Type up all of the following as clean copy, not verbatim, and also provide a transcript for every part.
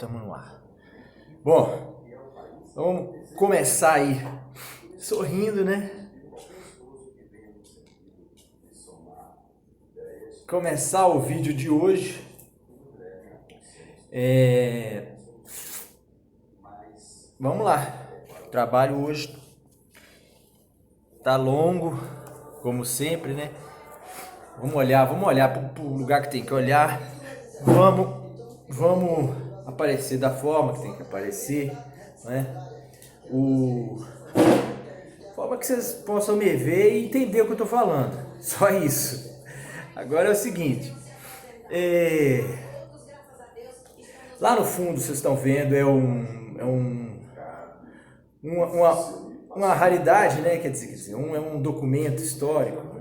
Estamos no ar. Bom, vamos começar aí sorrindo, né? Começar o vídeo de hoje. Vamos lá. O trabalho hoje tá longo, como sempre, né? Vamos olhar pro lugar que tem que olhar. Vamos aparecer da forma que tem que aparecer, né? Forma que vocês possam me ver e entender o que eu tô falando. Só isso. Agora é o seguinte. Lá no fundo vocês estão vendo uma raridade, né? Quer dizer, é um documento histórico.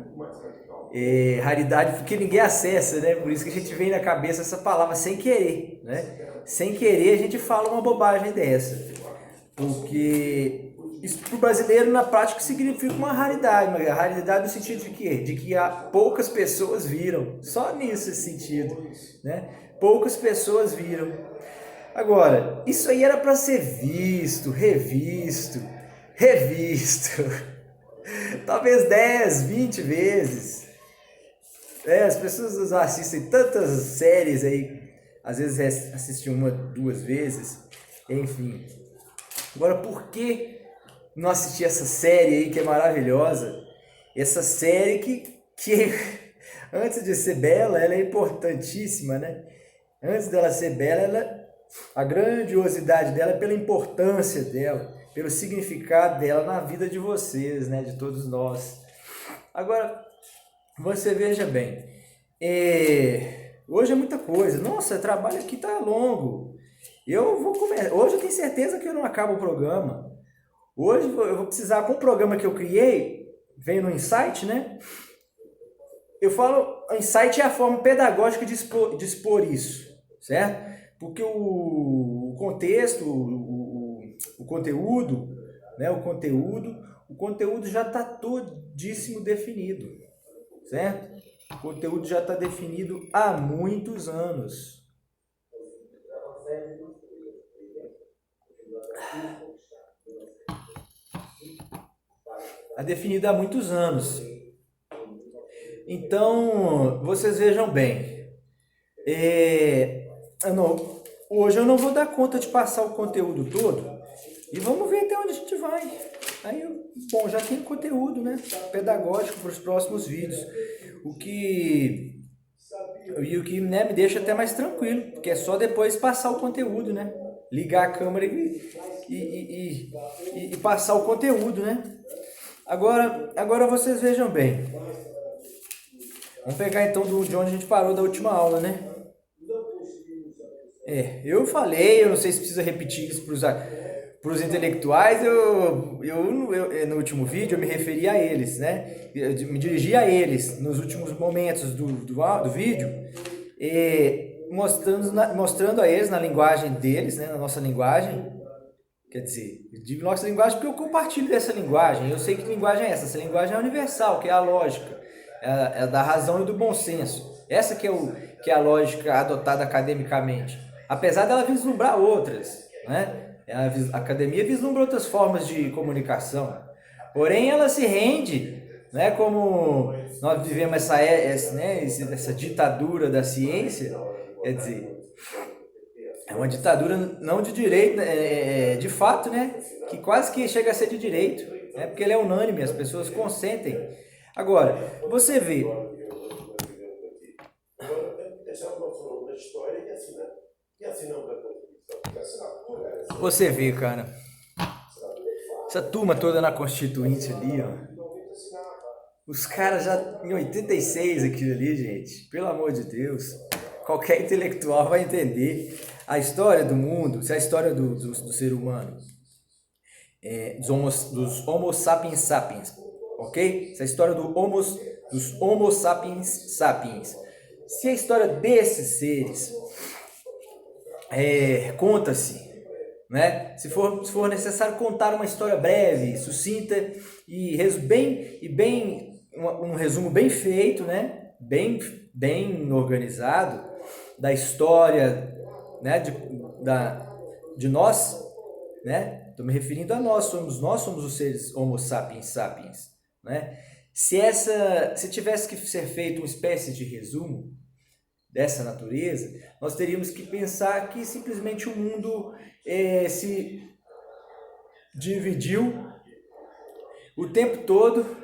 Raridade porque ninguém acessa, né? Por isso que a gente vem na cabeça essa palavra sem querer, né? Sem querer a gente fala uma bobagem dessa. Porque isso para o brasileiro na prática significa uma raridade no sentido de quê? De que poucas pessoas viram, só nesse sentido, né? Poucas pessoas viram. Agora, isso aí era para ser visto, revisto, talvez 10, 20 vezes. As pessoas assistem tantas séries aí, às vezes assistem uma, duas vezes, enfim. Agora, por que não assistir essa série aí que é maravilhosa? Essa série que antes de ser bela, ela é importantíssima, né? Antes dela ser bela, a grandiosidade dela é pela importância dela, pelo significado dela na vida de vocês, né? De todos nós. Agora, você veja bem, hoje é muita coisa. Nossa, o trabalho aqui tá longo. Eu vou começar. Hoje eu tenho certeza que eu não acabo o programa. Hoje eu vou precisar, com o programa que eu criei, vem no Insight, né? Eu falo, o Insight é a forma pedagógica de expor isso, certo? Porque o contexto, o conteúdo, né? O conteúdo já está todíssimo definido, certo? O conteúdo já está definido há muitos anos. Está definido há muitos anos. Então, vocês vejam bem. Hoje eu não vou dar conta de passar o conteúdo todo. E vamos ver até onde a gente vai. Aí, bom, já tem conteúdo, né? Pedagógico para os próximos vídeos. O que né, me deixa até mais tranquilo, porque é só depois passar o conteúdo, né? Ligar a câmera e passar o conteúdo, né? Agora vocês vejam bem. Vamos pegar então de onde a gente parou da última aula, né? Eu falei, eu não sei se precisa repetir isso para os intelectuais, no último vídeo eu me referi a eles, né? Eu me dirigi a eles nos últimos momentos do vídeo, mostrando a eles na linguagem deles, né? Na nossa linguagem. Quer dizer, eu digo nossa linguagem porque eu compartilho dessa linguagem. Eu sei que linguagem é essa. Essa linguagem é universal, que é a lógica, é da razão e do bom senso. Essa que é a lógica adotada academicamente. Apesar dela vislumbrar outras, né? A academia vislumbra outras formas de comunicação. Porém, ela se rende, né? Como nós vivemos essa ditadura da ciência, quer dizer, é uma ditadura não de direito, de fato, né? Que quase que chega a ser de direito, né? Porque ele é unânime, as pessoas consentem. Agora, você vê. Você vê, cara. Essa turma toda na Constituinte ali, ó. Os caras já em 86 aquilo ali, gente. Pelo amor de Deus. Qualquer intelectual vai entender a história do mundo, a história do ser humano, dos Homo sapiens sapiens, ok? Essa história dos Homo sapiens sapiens. Se a história desses seres conta-se, né? Se for necessário contar uma história breve, sucinta e um resumo bem feito, né? Bem organizado da história, né, de nós, né? Estou me referindo a nós somos os seres Homo sapiens sapiens, né? Se tivesse que ser feito uma espécie de resumo dessa natureza, nós teríamos que pensar que simplesmente o mundo se dividiu o tempo todo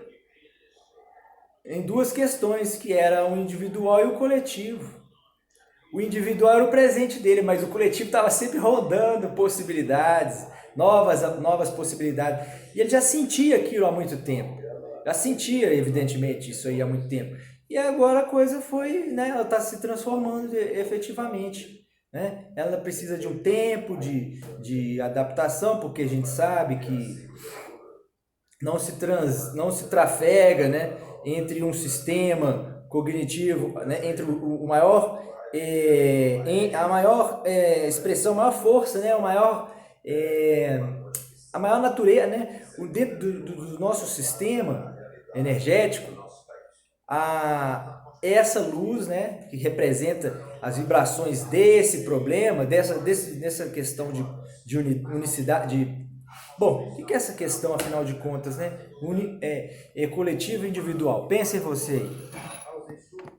em duas questões, que era o individual e o coletivo. O individual era o presente dele, mas o coletivo estava sempre rodando possibilidades, novas possibilidades. E ele já sentia aquilo há muito tempo. Já sentia, evidentemente, isso aí há muito tempo. E agora a coisa foi, né, ela está se transformando efetivamente. Né? Ela precisa de um tempo de adaptação, porque a gente sabe que não se trafega, né, entre um sistema cognitivo, né, entre o maior a maior expressão, a maior força, né, a maior natureza, né, dentro do nosso sistema energético, essa luz, né, que representa as vibrações desse problema, dessa questão de unicidade, bom, o que é essa questão, afinal de contas, né? Coletivo e individual. Pensa em você aí. Aos insultos,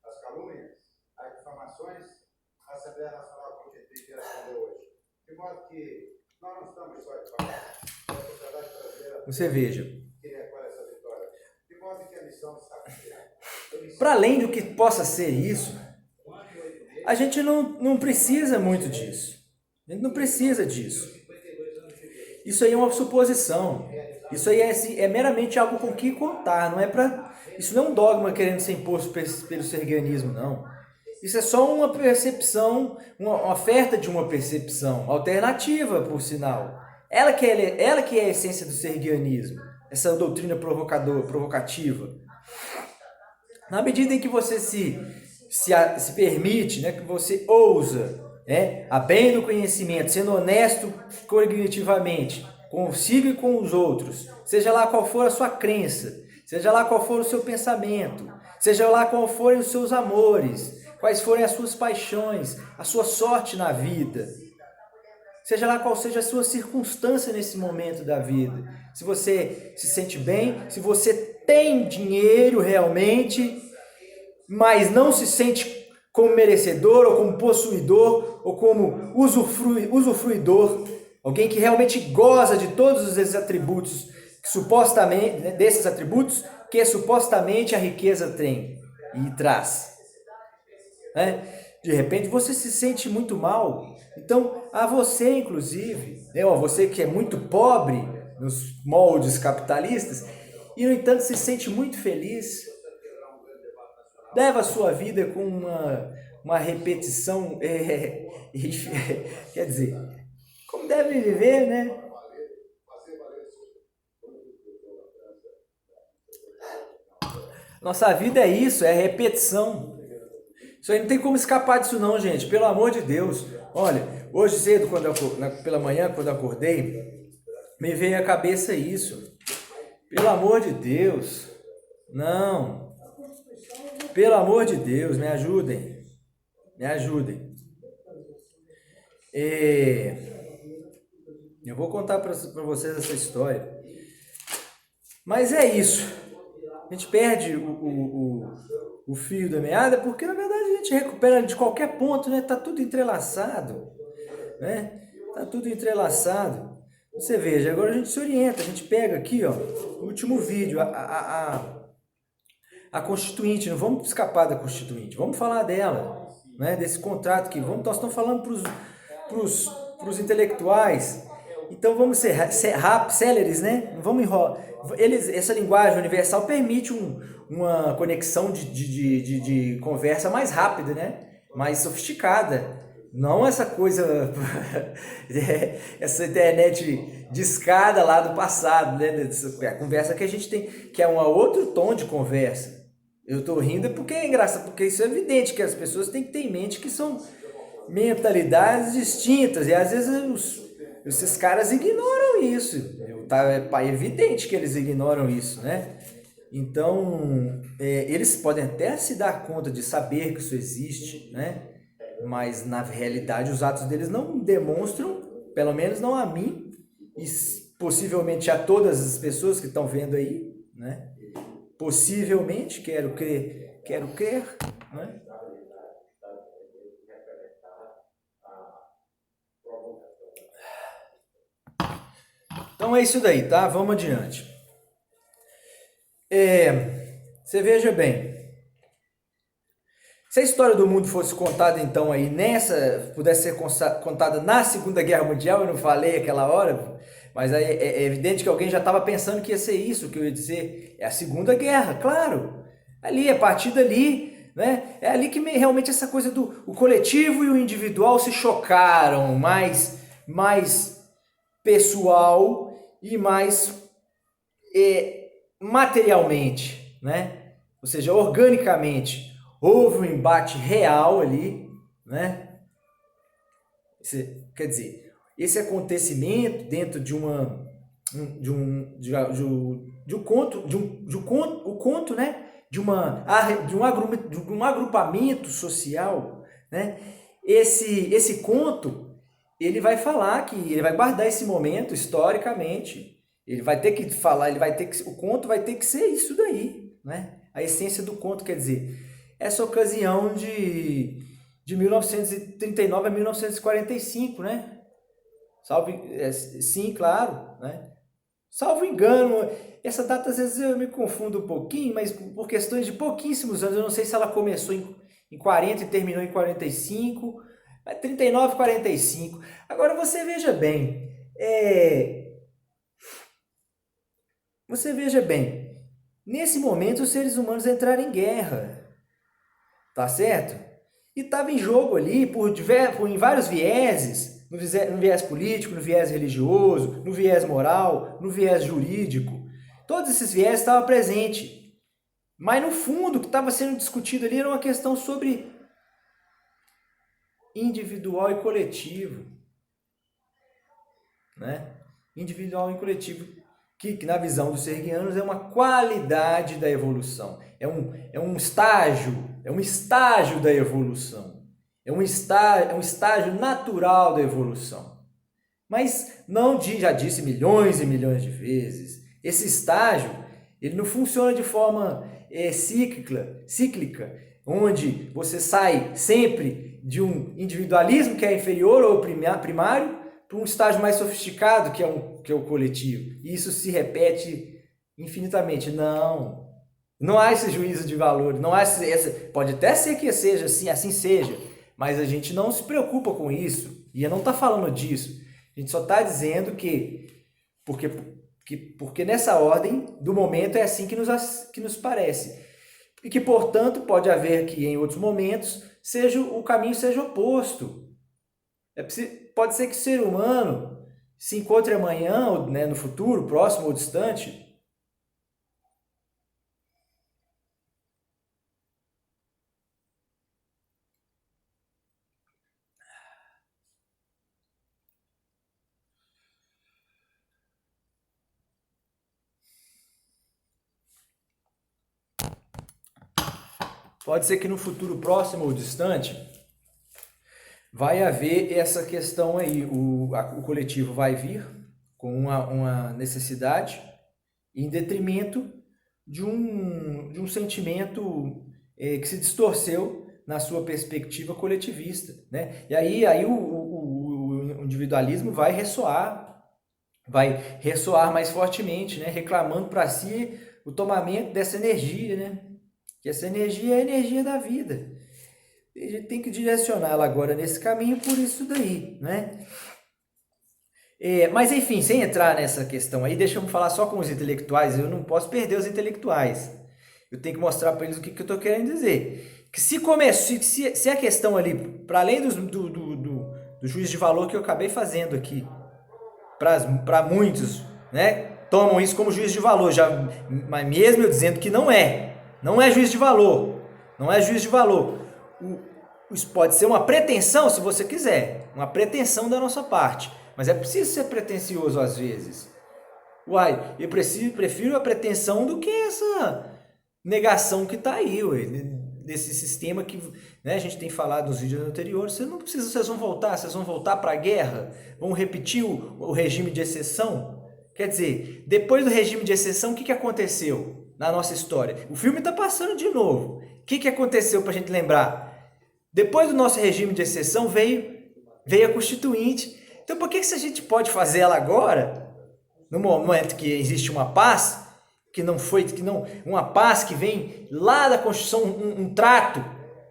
às calúnias, às difamações, a Assembleia Nacional Constituinte respondeu hoje. De modo que nós não estamos só de falar, a sociedade brasileira Você veja. que recolhe essa vitória. De modo que a missão está cumprida. Para além do que possa ser isso, a gente não precisa muito disso. A gente não precisa disso. Isso aí é uma suposição. Isso aí é meramente algo com que contar. Isso não é um dogma querendo ser imposto pelo sergianismo, não. Isso é só uma percepção, uma oferta de uma percepção alternativa, por sinal. Ela que é a essência do sergianismo, essa doutrina provocativa. Na medida em que você se permite, né, que você ousa, né, a bem do conhecimento, sendo honesto cognitivamente, consigo e com os outros, seja lá qual for a sua crença, seja lá qual for o seu pensamento, seja lá qual forem os seus amores, quais forem as suas paixões, a sua sorte na vida, seja lá qual seja a sua circunstância nesse momento da vida, se você se sente bem, se você tem dinheiro realmente, mas não se sente como merecedor, ou como possuidor, ou como usufruidor, alguém que realmente goza de todos esses atributos, supostamente, né, desses atributos que supostamente a riqueza tem e traz. Né? De repente você se sente muito mal, então a você inclusive, né, a você que é muito pobre nos moldes capitalistas, e no entanto se sente muito feliz, leva a sua vida com uma repetição, quer dizer, como deve viver, né? Nossa vida é isso, é repetição. Isso aí não tem como escapar disso não, gente, pelo amor de Deus. Olha, hoje cedo, pela manhã, quando eu acordei, me veio à cabeça isso. Pelo amor de Deus, não. Pelo amor de Deus, me ajudem. Me ajudem. Eu vou contar para vocês essa história. Mas é isso. A gente perde o fio da meada porque, na verdade, a gente recupera de qualquer ponto, né? Tá tudo entrelaçado. Né? Tá tudo entrelaçado. Você veja, agora a gente se orienta. A gente pega aqui, ó, o último vídeo, a Constituinte, não vamos escapar da Constituinte, vamos falar dela, né, desse contrato que nós estamos falando para os intelectuais, então vamos ser céleres, né, não vamos enrolar, essa linguagem universal permite uma conexão de conversa mais rápida, né, mais sofisticada, não essa coisa, essa internet discada lá do passado, né, a conversa que a gente tem, que é um outro tom de conversa. Eu tô rindo porque é engraçado, porque isso é evidente que as pessoas têm que ter em mente que são mentalidades distintas, e às vezes esses caras ignoram isso. É evidente que eles ignoram isso, né? Então, eles podem até se dar conta de saber que isso existe, né? mas na realidade os atos deles não demonstram, pelo menos não a mim, e possivelmente a todas as pessoas que estão vendo aí, né? Possivelmente, quero crer, né? Então é isso daí, tá? Vamos adiante. Você veja bem, se a história do mundo fosse contada então aí pudesse ser contada na Segunda Guerra Mundial, eu não falei aquela hora, mas aí é evidente que alguém já estava pensando que ia ser isso, que eu ia dizer, é a Segunda Guerra, claro. Ali, a partir dali, né? É ali que realmente essa coisa do o coletivo e o individual se chocaram, mais pessoal e mais materialmente, né? Ou seja, organicamente, houve um embate real ali, né? Quer dizer, esse acontecimento dentro de um conto, né? De um agrupamento social, né? Esse conto, ele vai falar que ele vai guardar esse momento historicamente. Ele vai ter que falar, o conto vai ter que ser isso daí, né? A essência do conto, quer dizer, essa ocasião de 1939 a 1945, né? Sim, claro, né? Salvo engano, essa data às vezes eu me confundo um pouquinho, mas por questões de pouquíssimos anos, eu não sei se ela começou em 40 e terminou em 45, 39 e 45. Agora você veja bem, nesse momento os seres humanos entraram em guerra, tá certo? E estava em jogo ali em vários vieses, no viés político, no viés religioso, no viés moral, no viés jurídico. Todos esses viés estavam presentes. Mas no fundo, o que estava sendo discutido ali era uma questão sobre individual e coletivo. Né? Individual e coletivo, que na visão dos hegelianos é uma qualidade da evolução. É um estágio da evolução. É um estágio natural da evolução. Mas já disse milhões e milhões de vezes, esse estágio ele não funciona de forma cíclica, onde você sai sempre de um individualismo que é inferior ou primário para um estágio mais sofisticado que é o coletivo. E isso se repete infinitamente. Não há esse juízo de valor, não há pode até ser que seja assim seja, mas a gente não se preocupa com isso, e eu não está falando disso. A gente só está dizendo porque nessa ordem do momento é assim que nos parece. E que, portanto, pode haver que em outros momentos o caminho seja oposto. Pode ser que o ser humano se encontre amanhã, ou, né, no futuro, próximo ou distante, ou distante, vai haver essa questão aí. O coletivo vai vir com uma necessidade em detrimento de um sentimento que se distorceu na sua perspectiva coletivista, né? E aí o individualismo vai ressoar mais fortemente, né? Reclamando para si o tomamento dessa energia, né? Que essa energia é a energia da vida. A gente tem que direcioná-la agora nesse caminho por isso daí, né? Mas enfim, sem entrar nessa questão aí, deixa eu falar só com os intelectuais. Eu não posso perder os intelectuais. Eu tenho que mostrar para eles o que eu estou querendo dizer. Que se a questão ali, para além do juízo de valor que eu acabei fazendo aqui, para muitos, né, tomam isso como juízo de valor, mas mesmo eu dizendo que não é juízo de valor, não é juízo de valor. Isso pode ser uma pretensão, se você quiser, uma pretensão da nossa parte, mas é preciso ser pretensioso às vezes. Eu prefiro a pretensão do que essa negação que está aí. desse sistema que, né, a gente tem falado nos vídeos anteriores. Vocês vão voltar para a guerra, vão repetir o regime de exceção. Quer dizer, depois do regime de exceção, o que aconteceu na nossa história? O filme está passando de novo. O que aconteceu para a gente lembrar? Depois do nosso regime de exceção veio a Constituinte. Então por que a gente pode fazer ela agora, no momento que existe uma paz, uma paz que vem lá da Constituição,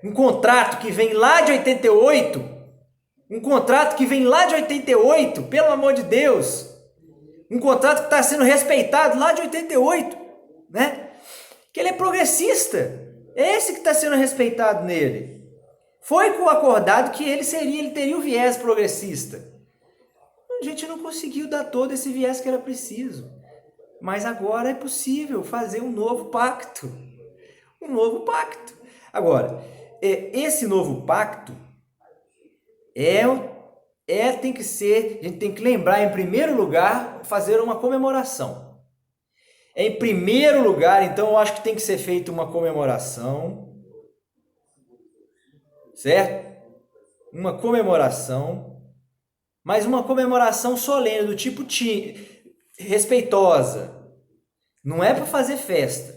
um contrato que vem lá de 88, pelo amor de Deus, um contrato que está sendo respeitado lá de 88, né? Que ele é progressista, é esse que está sendo respeitado nele. Foi acordado que ele teria o viés progressista. A gente não conseguiu dar todo esse viés que era preciso. Mas agora é possível fazer um novo pacto. Agora, esse novo pacto tem que ser, a gente tem que lembrar, em primeiro lugar, fazer uma comemoração. Em primeiro lugar, então, eu acho que tem que ser feita uma comemoração, certo? Uma comemoração, mas uma comemoração solene, do tipo respeitosa. Não é para fazer festa.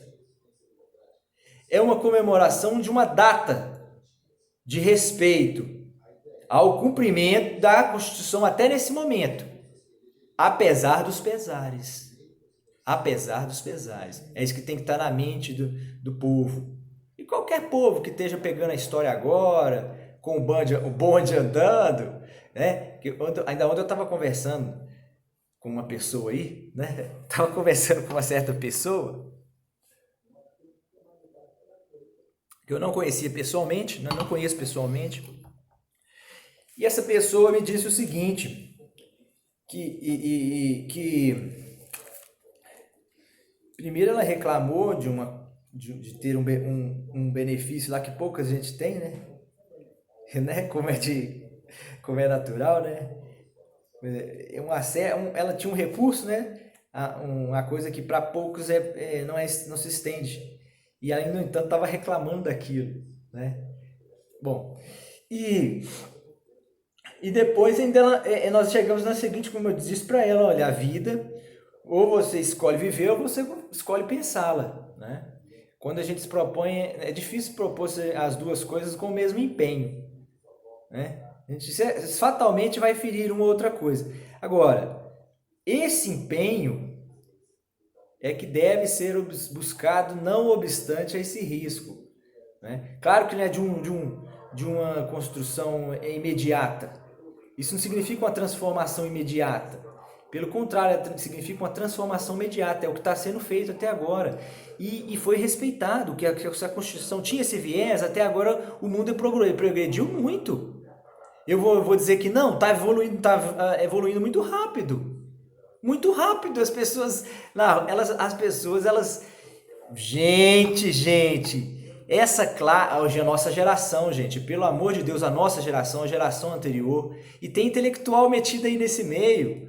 É uma comemoração de uma data de respeito ao cumprimento da Constituição até nesse momento. Apesar dos pesares. É isso que tem que estar na mente do povo. E qualquer povo que esteja pegando a história agora, com o bonde andando, né? Ainda ontem eu estava conversando com uma pessoa aí, né? Estava conversando com uma certa pessoa que eu não conhecia pessoalmente, não conheço pessoalmente. E essa pessoa me disse o seguinte, que primeiro ela reclamou de ter um benefício lá que pouca gente tem, né? Como é natural, né? Ela tinha um recurso, né? Uma coisa que para poucos não se estende. E ela, no entanto, estava reclamando daquilo, né? Bom, e depois ainda nós chegamos na seguinte, como eu disse para ela, olha, a vida, ou você escolhe viver ou você escolhe pensá-la, né? Quando a gente se propõe, é difícil propor as duas coisas com o mesmo empenho, né? A gente fatalmente vai ferir uma ou outra coisa. Agora, esse empenho é que deve ser buscado não obstante a esse risco, né? Claro que não é de uma construção imediata. Isso não significa uma transformação imediata. Pelo contrário, significa uma transformação imediata. É o que está sendo feito até agora. E foi respeitado, que a Constituição tinha esse viés, até agora o mundo progrediu muito. Eu vou dizer que não, está evoluindo muito rápido. Muito rápido. As pessoas... Gente... Hoje a nossa geração, gente, pelo amor de Deus, a nossa geração, a geração anterior, e tem intelectual metido aí nesse meio.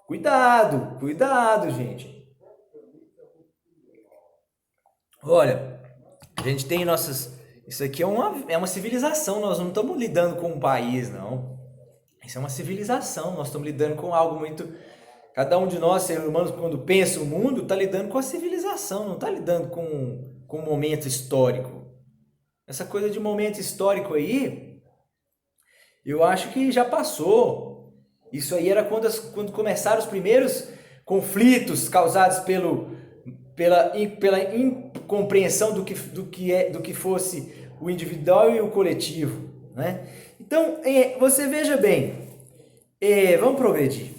Cuidado, gente. Olha, a gente tem isso aqui é uma civilização, nós não estamos lidando com um país, não. Isso é uma civilização, nós estamos lidando com algo muito... Cada um de nós, seres humanos, quando pensa o mundo, está lidando com a civilização, não está lidando com um momento histórico. Essa coisa de momento histórico aí, eu acho que já passou. Isso aí era quando começaram os primeiros conflitos causados pela incompreensão do que fosse o individual e o coletivo, né? Então, você veja bem, vamos progredir.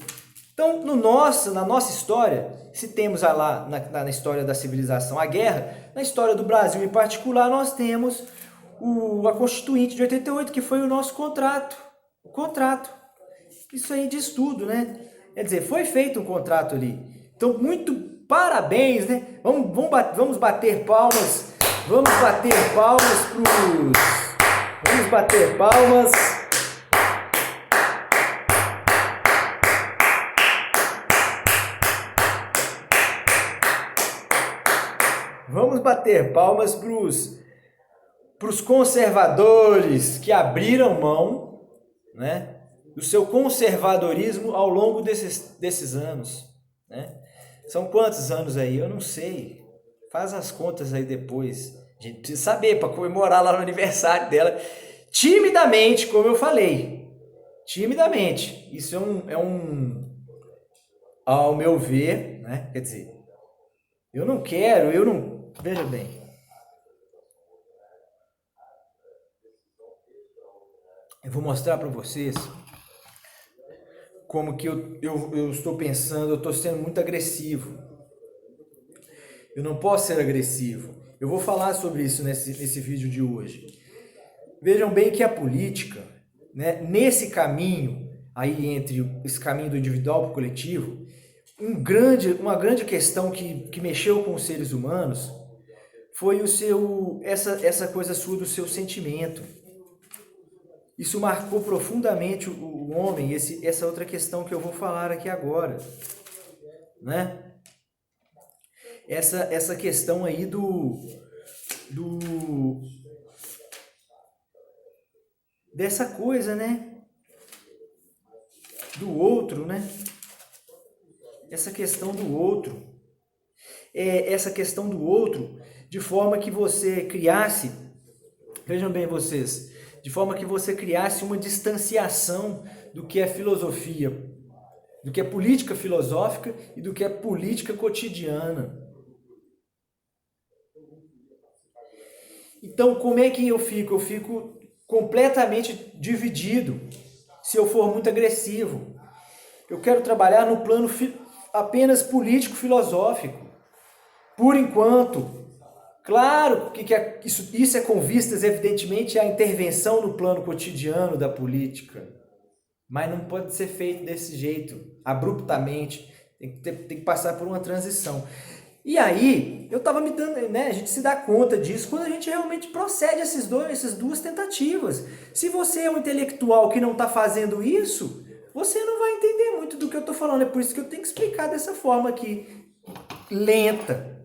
Então, na nossa história, se temos lá na história da civilização a guerra, na história do Brasil em particular, nós temos a Constituinte de 88, que foi o nosso contrato. O contrato. Isso aí diz tudo, né? Quer dizer, foi feito um contrato ali. Então, muito parabéns, né? Vamos bater palmas. Vamos bater palmas. Vamos bater palmas para os conservadores que abriram mão, né, do seu conservadorismo ao longo desses anos, né? São quantos anos aí? Eu não sei. Faz as contas aí depois. A gente precisa saber para comemorar lá no aniversário dela. Timidamente, como eu falei. Timidamente. Isso ao meu ver, né? Quer dizer, eu não. Veja bem. Eu vou mostrar para vocês como que eu estou pensando, eu estou sendo muito agressivo. Eu não posso ser agressivo. Eu vou falar sobre isso nesse vídeo de hoje. Vejam bem que a política, né, nesse caminho, aí entre esse caminho do individual para o coletivo, uma grande questão que mexeu com os seres humanos foi essa coisa sua do seu sentimento. Isso marcou profundamente o homem, essa outra questão que eu vou falar aqui agora, né? Essa questão aí dessa coisa, né? Do outro, né? Essa questão do outro. Essa questão do outro, de forma que você criasse, vejam bem vocês, de forma que você criasse uma distanciação do que é filosofia, do que é política filosófica e do que é política cotidiana. Então, como é que eu fico? Eu fico completamente dividido se eu for muito agressivo. Eu quero trabalhar no plano apenas político-filosófico. Por enquanto. Claro que isso é com vistas, evidentemente, à intervenção no plano cotidiano da política. Mas não pode ser feito desse jeito, abruptamente. Tem que passar por uma transição. E aí, eu estava me dando, né, a gente se dá conta disso quando a gente realmente procede essas duas tentativas. Se você é um intelectual que não está fazendo isso, você não vai entender muito do que eu estou falando. É por isso que eu tenho que explicar dessa forma aqui, lenta.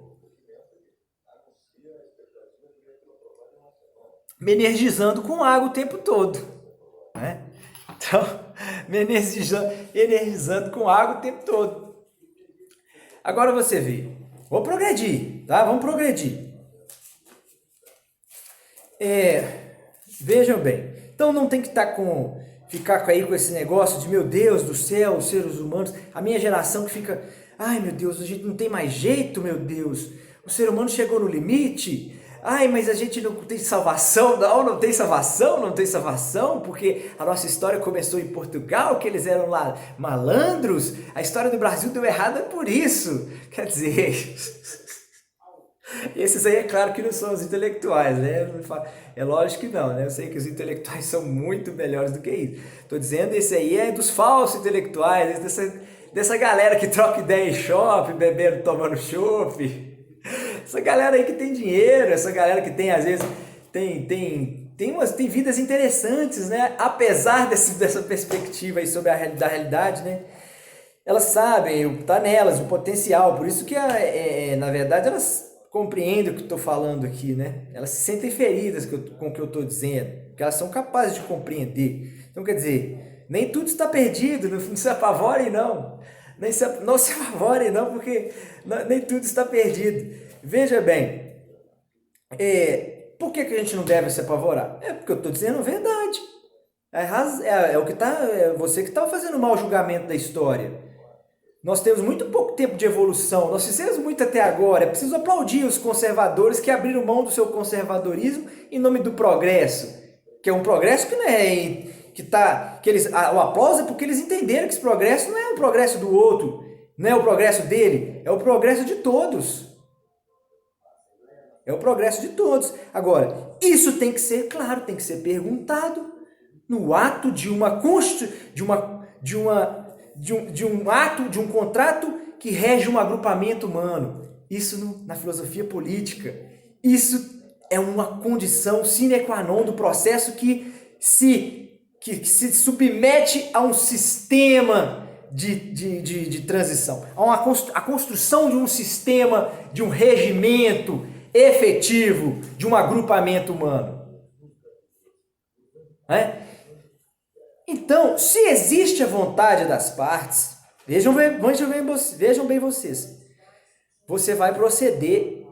Me energizando com água o tempo todo, né? Então, me energizando com água o tempo todo. Agora você vê. Vou progredir, tá? Vamos progredir. Vejam bem. Então não tem que ficar aí com esse negócio de, meu Deus do céu, os seres humanos, a minha geração que fica, ai meu Deus, a gente não tem mais jeito, meu Deus, o ser humano chegou no limite. Ai, mas a gente não tem salvação, não tem salvação, porque a nossa história começou em Portugal, que eles eram lá malandros, a história do Brasil deu errada por isso. Quer dizer, esses aí é claro que não são os intelectuais, né? É lógico que não, né? Eu sei que os intelectuais são muito melhores do que isso. Estou dizendo, esse aí é dos falsos intelectuais, dessa galera que troca ideia em shopping, bebendo, tomando chopp. Essa galera aí que tem dinheiro, essa galera que tem, às vezes, tem vidas interessantes, né? Apesar dessa perspectiva aí sobre a realidade, né? Elas sabem, tá nelas, o potencial, por isso que, na verdade, elas compreendem o que eu estou falando aqui, né? Elas se sentem feridas com o que eu estou dizendo, porque elas são capazes de compreender. Então, quer dizer, nem tudo está perdido, não se apavorem, não. Não se apavorem, não, porque nem tudo está perdido. Veja bem, por que a gente não deve se apavorar? É porque eu estou dizendo a verdade. Você que está fazendo um mau julgamento da história. Nós temos muito pouco tempo de evolução, nós fizemos muito até agora. É preciso aplaudir os conservadores que abriram mão do seu conservadorismo em nome do progresso, que é um progresso que não é... o aplauso é porque eles entenderam que esse progresso não é o progresso do outro, não é o progresso dele, é o progresso de todos. É o progresso de todos. Agora, isso tem que ser, claro, tem que ser perguntado no ato de um contrato que rege um agrupamento humano. Isso na filosofia política. Isso é uma condição sine qua non do processo que se submete a um sistema de transição, a construção de um sistema, de um regimento efetivo, de um agrupamento humano. né? Então, se existe a vontade das partes, vejam bem vocês, você vai proceder,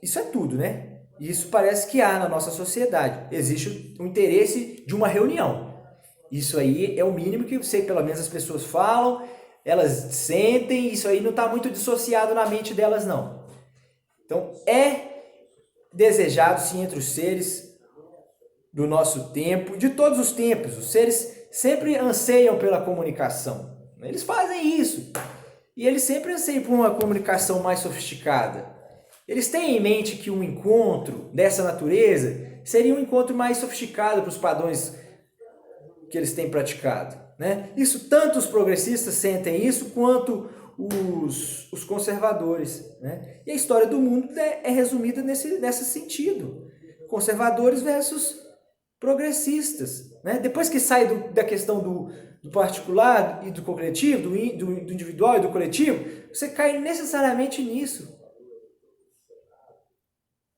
isso é tudo, né? Isso parece que há na nossa sociedade, existe o interesse de uma reunião. Isso aí é o mínimo que pelo menos as pessoas falam, elas sentem, isso aí não está muito dissociado na mente delas, não. Então, é desejado, sim, entre os seres do nosso tempo, de todos os tempos. Os seres sempre anseiam pela comunicação. Eles fazem isso. E eles sempre anseiam por uma comunicação mais sofisticada. Eles têm em mente que um encontro dessa natureza seria um encontro mais sofisticado para os padrões que eles têm praticado, né? Isso, tanto os progressistas sentem isso, quanto os conservadores, né? E a história do mundo é resumida nesse sentido. Conservadores versus progressistas, né? Depois que sai da questão do particular e do coletivo, do individual e do coletivo, você cai necessariamente nisso.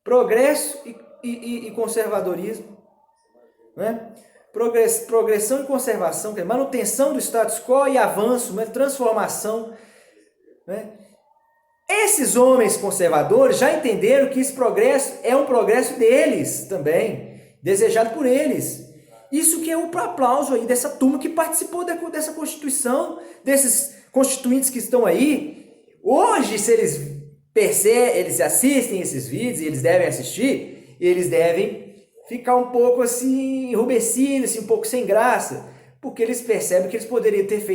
Progresso e conservadorismo, né? Progressão e conservação, manutenção do status quo e avanço, né? Transformação, né? Esses homens conservadores já entenderam que esse progresso é um progresso deles também, desejado por eles. Isso que é o aplauso aí dessa turma que participou dessa Constituição, desses constituintes que estão aí. Hoje, se eles eles assistem esses vídeos, e eles devem assistir, eles devem ficar um pouco assim, enrubescidos, assim, um pouco sem graça, porque eles percebem que eles poderiam ter feito